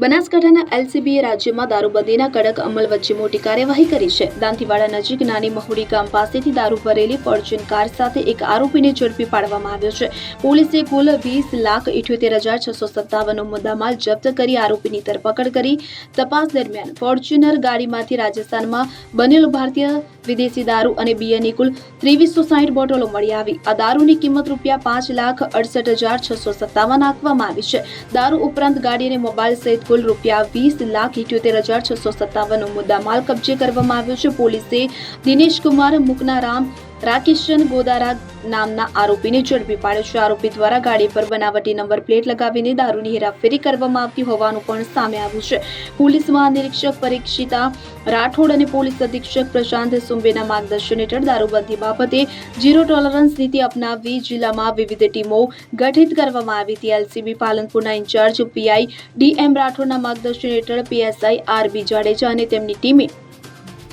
બનાસકાંઠાના એલસીબીએ રાજ્યમાં દારૂબંધીના કડક અમલ વચ્ચે મોટી કાર્યવાહી કરી છે। દાંતીવાડા નજીક નાની મહુડી ગામ પાસેથી દારૂ ભરેલી ફોર્ચ્યુન કાર સાથે એક આરોપીને ઝડપી પાડવામાં આવ્યો છે। પોલીસે કુલ 20,78,657 મુદ્દામાલ જપ્ત કરી આરોપીની ધરપકડ કરી। તપાસ દરમિયાન ફોર્ચ્યુનર ગાડીમાંથી રાજસ્થાનમાં બનેલો ભારતીય વિદેશી દારૂ અને બિયરની કુલ 2360 બોટલો મળી આવી। આ દારૂની કિંમત ₹5,68,657 આંકવામાં આવી છે। દારૂ ઉપરાંત ગાડી અને મોબાઈલ સહિત કુલ ₹20,78,657 મુદ્દામાલ કબજે કરવામાં આવ્યો છે। પોલીસે દિનેશ કુમાર મુકનારામ રાકેશન ગોદારા નામના આરોપીને ઝડપી પાડ્યો છે। આરોપી દ્વારા ગાડી પર બનાવટી નંબર પ્લેટ લગાવીને દારૂની હેરાફેરી કરવામાં આવતી હોવાનું પણ સામે આવ્યું છે। પોલીસ મહાનિરીક્ષક પરીક્ષિતા રાઠોડ અને પોલીસ અધિક્ષક પ્રશાંત સુંબેના માર્ગદર્શન હેઠળ દારૂબંધી બાબતે ઝીરો ટોલરન્સ નીતિ અપનાવી જિલ્લામાં વિવિધ ટીમો ગઠિત કરવામાં આવી હતી। એલસીબી પાલનપુરના ઇન્ચાર્જ પીઆઈ ડીએમ રાઠોડના માર્ગદર્શન હેઠળ પીએસઆઈ આરબી જાડેજા અને તેમની ટીમે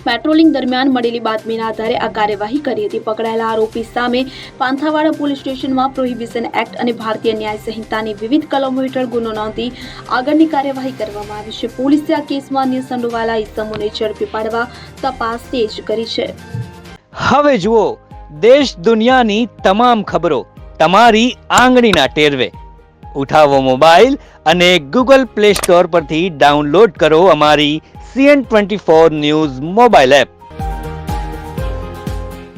પેટ્રોલિંગ દરમિયાન મળેલી બાતમીના આધારે આ કાર્યવાહી કરી હતી। પકડાયેલા આરોપી સામે પાંથાવાડા પોલીસ સ્ટેશનમાં પ્રોહિબિશન એક્ટ અને ભારતીય ન્યાય સંહિતાની વિવિધ કલમો હેઠળ ગુનો નોંધી આગળની કાર્યવાહી કરવામાં આવી છે। પોલીસે આ કેસમાં અન્ય સંડોવાયેલા ઇસમોને ઝડપી પાડવા તપાસ તેજ કરી છે। હવે જુઓ દેશ દુનિયાની તમામ ખબરો તમારી આંગળીના ટેરવે। ઉઠાવો મોબાઈલ અને ગૂગલ પ્લે સ્ટોર પરથી ડાઉનલોડ કરો અમારી CN24 ન્યૂઝ મોબાઈલ એપ।